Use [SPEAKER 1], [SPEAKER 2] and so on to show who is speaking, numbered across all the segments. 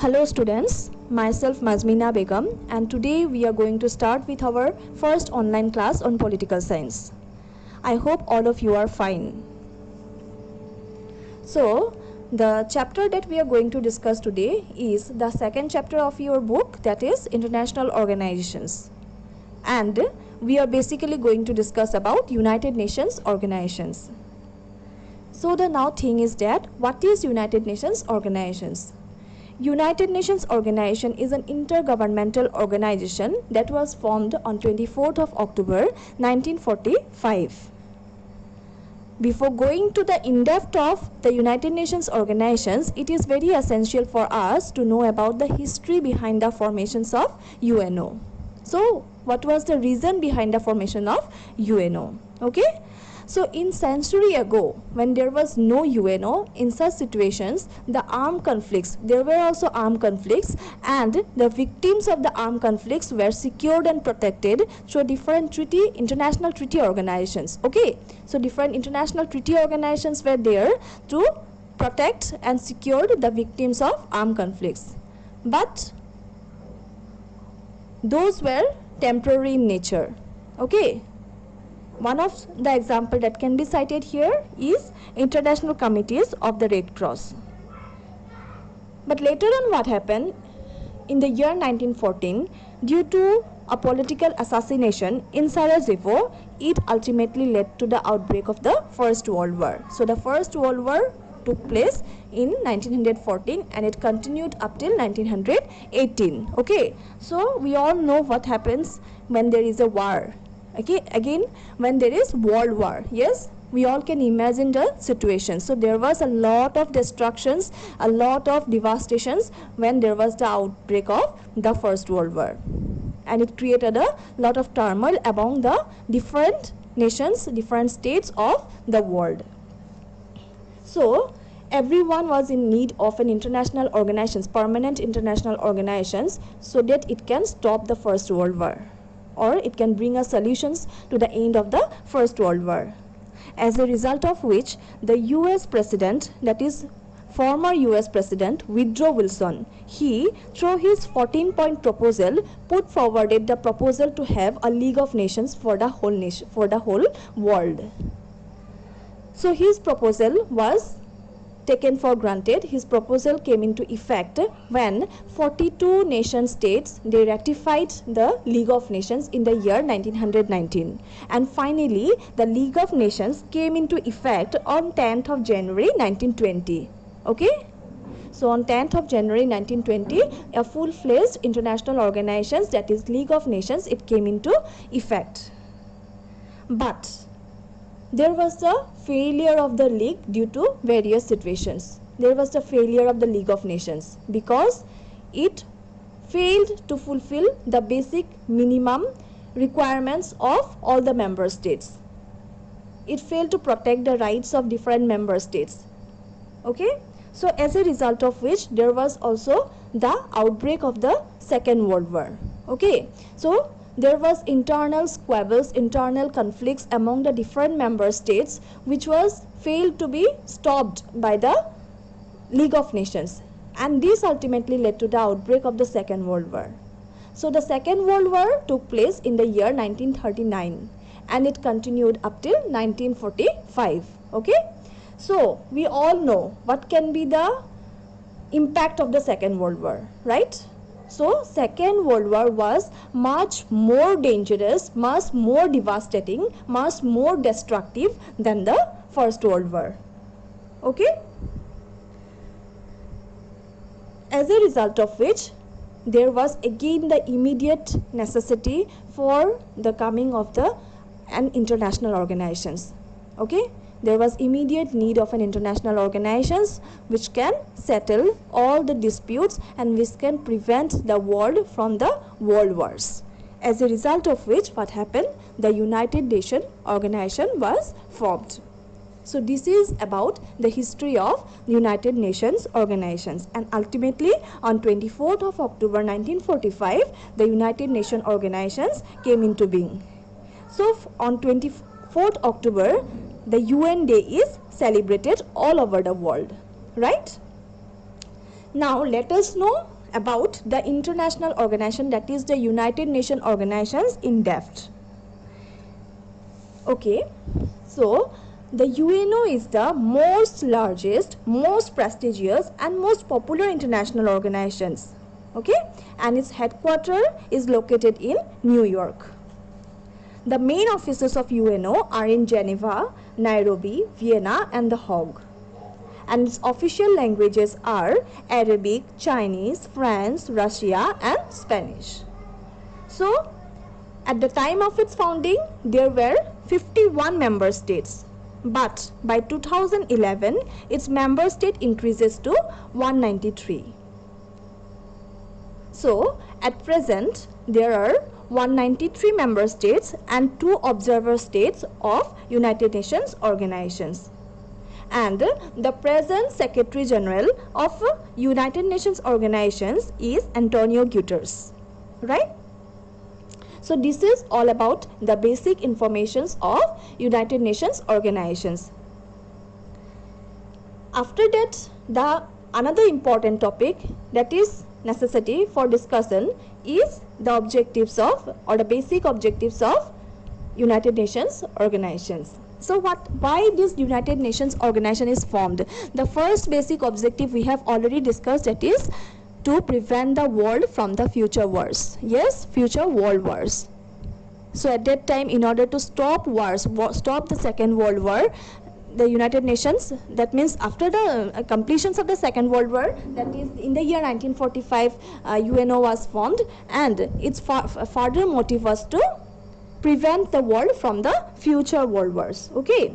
[SPEAKER 1] Hello students, myself Mazmina Begum, and today we are going to start with our first online class on political science. I hope all of you are fine. So, the chapter that we are going to discuss today is the second chapter of your book, that is International Organizations. And we are basically going to discuss about United Nations organizations. So the now thing is that what is United Nations organizations? United Nations Organization is an intergovernmental organization that was formed on 24th of October 1945. Before going to the in-depth of the United Nations organizations, it is very essential for us to know about the history behind the formations of UNO. So, what was the reason behind the formation of UNO? Okay? So in century ago, when there was no UNO, in such situations, the armed conflicts, there were also armed conflicts, and the victims of the armed conflicts were secured and protected through different international treaty organizations. Okay, so different international treaty organizations were there to protect and secure the victims of armed conflicts. But those were temporary in nature. Okay. One of the example that can be cited here is International Committees of the Red Cross. But later on what happened? In the year 1914, due to a political assassination in Sarajevo, it ultimately led to the outbreak of the First World War. So the First World War took place in 1914 and it continued up till 1918. Okay, so we all know what happens when there is a war. Okay, again, when there is world war, yes, we all can imagine the situation. So there was a lot of destructions, a lot of devastations when there was the outbreak of the First World War, and it created a lot of turmoil among the different nations, different states of the world. So everyone was in need of an international organizations, permanent international organizations, so that it can stop the First World War, or it can bring us solutions to the end of the First World War. As a result of which, the US President, that is former US President Woodrow Wilson, he, through his 14-point proposal, put forwarded the proposal to have a League of Nations for the whole nation, for the whole world. So his proposal was taken for granted. His proposal came into effect when 42 nation states, they ratified the League of Nations in the year 1919, and finally the League of Nations came into effect on 10th of January 1920. Okay, so on 10th of January 1920, a full-fledged international organization, that is League of Nations, it came into effect. But there was the failure of the League due to various situations. There was the failure of the League of Nations because it failed to fulfill the basic minimum requirements of all the member states. It failed to protect the rights of different member states. Okay? So as a result of which, there was also the outbreak of the Second World War. Okay? So there was internal squabbles, internal conflicts among the different member states, which was failed to be stopped by the League of Nations, and this ultimately led to the outbreak of the Second World War. So the Second World War took place in the year 1939 and it continued up till 1945. Okay, so we all know what can be the impact of the Second World War, right? So Second World War was much more dangerous, much more devastating, much more destructive than the First World War. Okay? As a result of which, there was again the immediate necessity for the coming of an international organizations. Okay? There was immediate need of an international organizations which can settle all the disputes and which can prevent the world from the world wars. As a result of which, what happened? The United Nations organization was formed. So this is about the history of United Nations organizations, and ultimately on 24th of October 1945, the United Nations organizations came into being. So on 24th October, the UN Day is celebrated all over the world, right? Now let us know about the international organization, that is the United Nations organizations in depth. Okay, so the UNO is the most largest, most prestigious and most popular international organizations. Okay, and its headquarters is located in New York. The main offices of UNO are in Geneva, Nairobi, Vienna and The Hague. And its official languages are Arabic, Chinese, French, Russia and Spanish. So, at the time of its founding, there were 51 member states. But by 2011, its member state increases to 193. So, at present, there are 193 member states and 2 observer states of United Nations organizations. And the present Secretary General of United Nations organizations is Antonio Guterres, right? So this is all about the basic informations of United Nations organizations. After that, another important topic that is necessity for discussion is the objectives of, or the basic objectives of, United Nations organizations. So why this United Nations organization is formed? The first basic objective we have already discussed, that is to prevent the world from the future wars. Yes, future world wars. So at that time, in order to stop wars, stop the Second World War, the United Nations, that means after the completions of the Second World War, that is in the year 1945, UNO was formed, and its further motive was to prevent the world from the future world wars. Okay.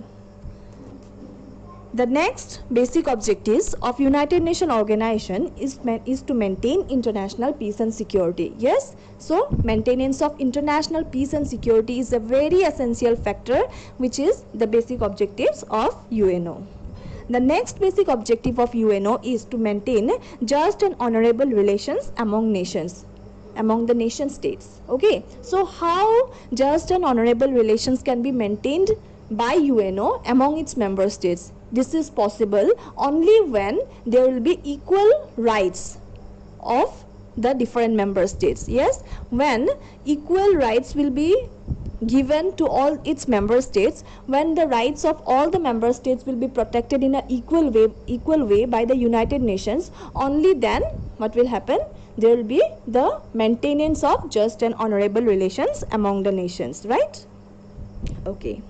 [SPEAKER 1] The next basic objectives of United Nations organization is to maintain international peace and security. Yes, so maintenance of international peace and security is a very essential factor, which is the basic objectives of UNO. The next basic objective of UNO is to maintain just and honorable relations among nations, among the nation states. Okay, so how just and honorable relations can be maintained by UNO among its member states? This is possible only when there will be equal rights of the different member states. Yes, when equal rights will be given to all its member states, when the rights of all the member states will be protected in an equal way by the United Nations, only then what will happen? There will be the maintenance of just and honorable relations among the nations, right? Okay.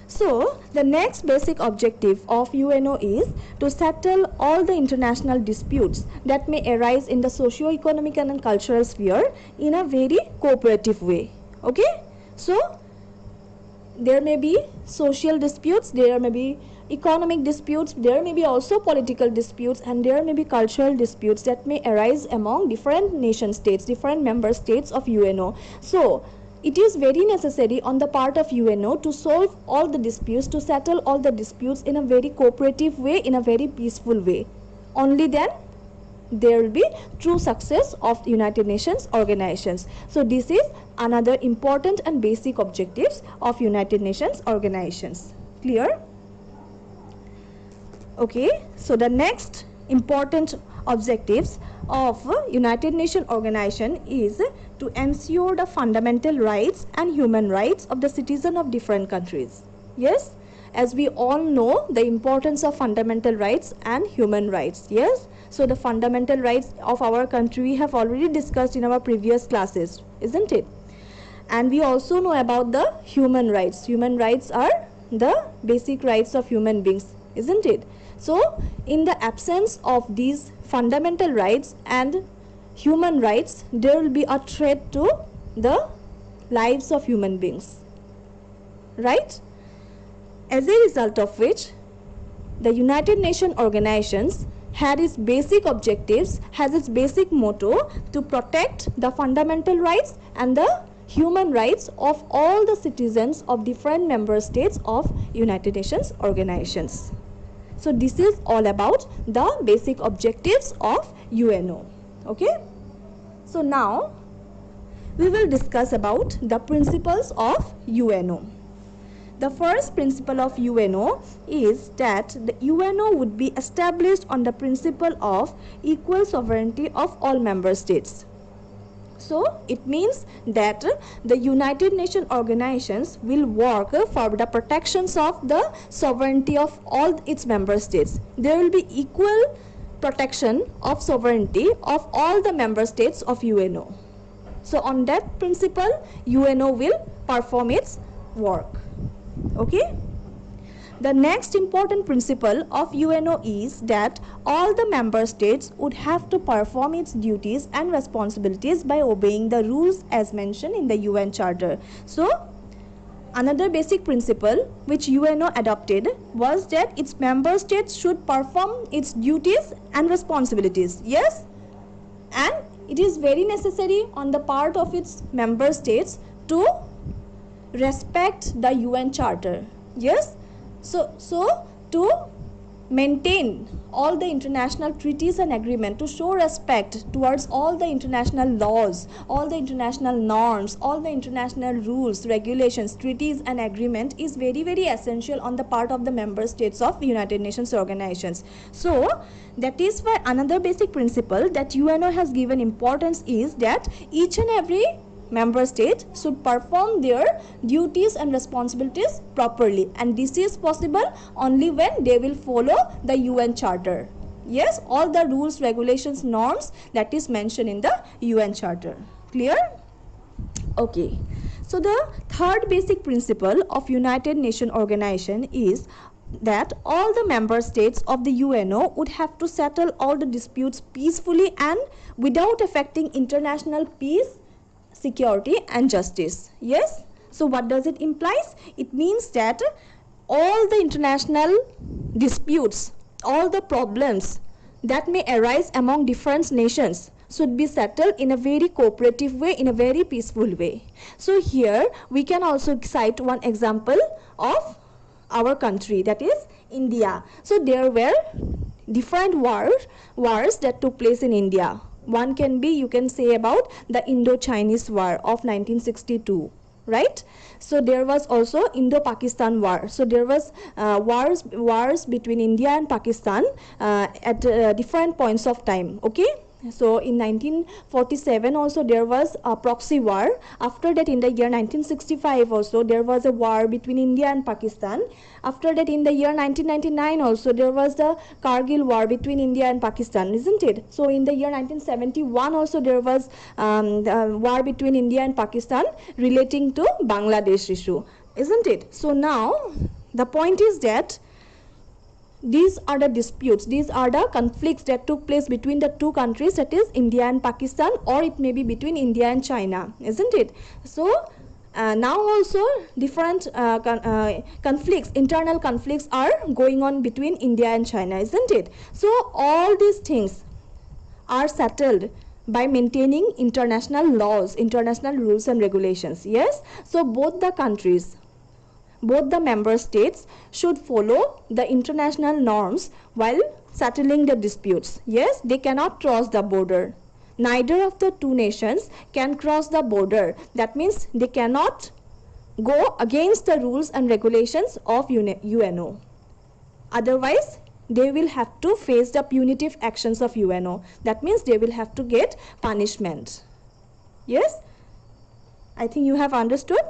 [SPEAKER 1] So, the next basic objective of UNO is to settle all the international disputes that may arise in the socio-economic and cultural sphere in a very cooperative way. Okay? So, there may be social disputes, there may be economic disputes, there may be also political disputes, and there may be cultural disputes that may arise among different nation states, different member states of UNO. So, it is very necessary on the part of UNO to solve all the disputes, to settle all the disputes in a very cooperative way, in a very peaceful way. Only then there will be true success of United Nations organizations. So this is another important and basic objectives of United Nations organizations. Clear? Okay, so the next important objectives of United Nations organization is to ensure the fundamental rights and human rights of the citizens of different countries. Yes, as we all know the importance of fundamental rights and human rights. Yes, so the fundamental rights of our country we have already discussed in our previous classes, isn't it? And we also know about the human rights. Human rights are the basic rights of human beings, isn't it? So in the absence of these fundamental rights and human rights, there will be a threat to the lives of human beings, right? As a result of which, the United Nations organizations had its basic objectives, has its basic motto to protect the fundamental rights and the human rights of all the citizens of different member states of United Nations organizations. So this is all about the basic objectives of UNO. Okay? So now we will discuss about the principles of UNO. The first principle of UNO is that the UNO would be established on the principle of equal sovereignty of all member states. So it means that the United Nations organizations will work for the protections of the sovereignty of all its member states. There will be equal protection of sovereignty of all the member states of UNO. So on that principle, UNO will perform its work. Okay? The next important principle of UNO is that all the member states would have to perform its duties and responsibilities by obeying the rules as mentioned in the UN Charter. So, another basic principle which UNO adopted was that its member states should perform its duties and responsibilities. Yes? And it is very necessary on the part of its member states to respect the UN Charter. Yes? So to maintain all the international treaties and agreements, to show respect towards all the international laws, all the international norms, all the international rules, regulations, treaties and agreement is very, very essential on the part of the member states of United Nations organizations. So that is why another basic principle that UNO has given importance is that each and every member state should perform their duties and responsibilities properly, and this is possible only when they will follow the UN Charter. Yes, all the rules, regulations, norms that is mentioned in the UN Charter. Clear? Okay. So the third basic principle of United Nations organization is that all the member states of the UNO would have to settle all the disputes peacefully and without affecting international peace, security and justice. Yes? So what does it implies? It means that all the international disputes, all the problems that may arise among different nations should be settled in a very cooperative way, in a very peaceful way. So here we can also cite one example of our country, that is India. So there were different wars that took place in India. One can be, you can say about the Indo-Chinese War of 1962, right? So there was also Indo-Pakistan War. So there was wars between India and Pakistan at different points of time. Okay. So in 1947 also there was a proxy war. After that in the year 1965 also there was a war between India and Pakistan. After that in the year 1999 also there was the Kargil war between India and Pakistan, isn't it? So in the year 1971 also there was the war between India and Pakistan relating to Bangladesh issue, isn't it? So now the point is that these are the disputes, these are the conflicts that took place between the two countries, that is India and Pakistan, or it may be between India and China, isn't it? So now also different conflicts, internal conflicts are going on between India and China, isn't it? So all these things are settled by maintaining international laws, international rules and regulations. Yes, so both the countries, both the member states should follow the international norms while settling the disputes. Yes, they cannot cross the border. Neither of the two nations can cross the border. That means they cannot go against the rules and regulations of UNO. Otherwise, they will have to face the punitive actions of UNO. That means they will have to get punishment. Yes? I think you have understood?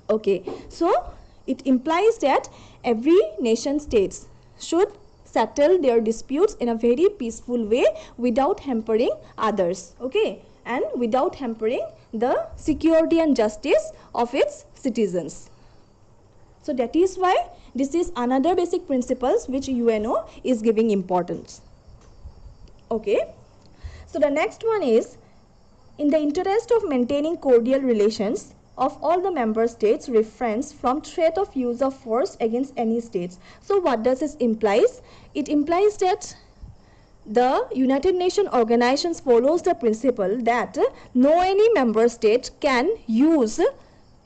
[SPEAKER 1] Okay. So it implies that every nation states should settle their disputes in a very peaceful way without hampering others, okay, and without hampering the security and justice of its citizens. So that is why this is another basic principles which UNO is giving importance. Okay. So the next one is, in the interest of maintaining cordial relations of all the member states, refrains from threat of use of force against any states. So what does this implies? It implies that the United Nations organizations follows the principle that no any member state can use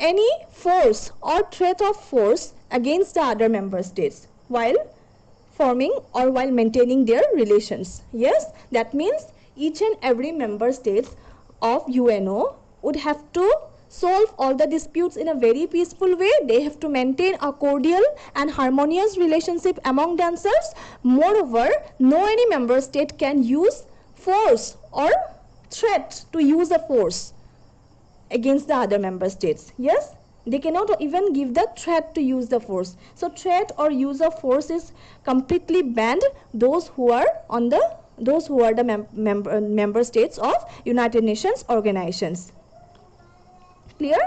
[SPEAKER 1] any force or threat of force against the other member states while forming or while maintaining their relations. Yes, that means each and every member states of UNO would have to solve all the disputes in a very peaceful way. They have to maintain a cordial and harmonious relationship among themselves. Moreover, no any member state can use force or threat to use a force against the other member states. Yes, they cannot even give the threat to use the force. So threat or use of force is completely banned those who are the member states of United Nations organizations. Clear?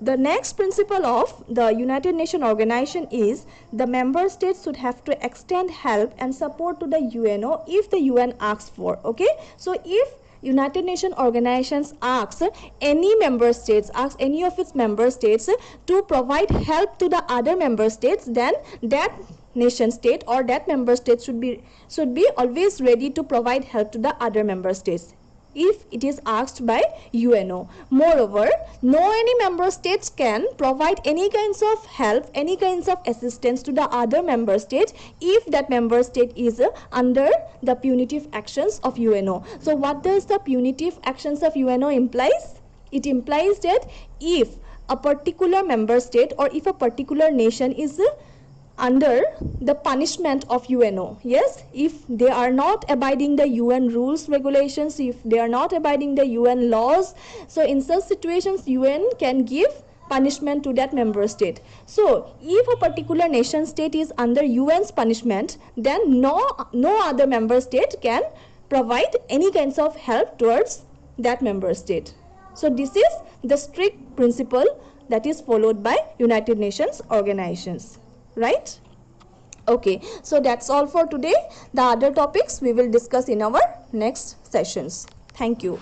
[SPEAKER 1] The next principle of the United Nations organization is the member states should have to extend help and support to the UNO if the UN asks for. Okay, so if United Nations organizations asks any of its member states to provide help to the other member states, then that nation state or that member state should be always ready to provide help to the other member states if it is asked by UNO. Moreover, no any member states can provide any kinds of help, any kinds of assistance to the other member state if that member state is under the punitive actions of UNO. So what does the punitive actions of UNO implies? It implies that if a particular member state or if a particular nation is under the punishment of UNO, yes, if they are not abiding the UN rules, regulations, if they are not abiding the UN laws, so in such situations UN can give punishment to that member state. So if a particular nation state is under UN's punishment, then no other member state can provide any kinds of help towards that member state. So this is the strict principle that is followed by United Nations organizations. Right? Okay, so that's all for today. The other topics we will discuss in our next sessions. Thank you.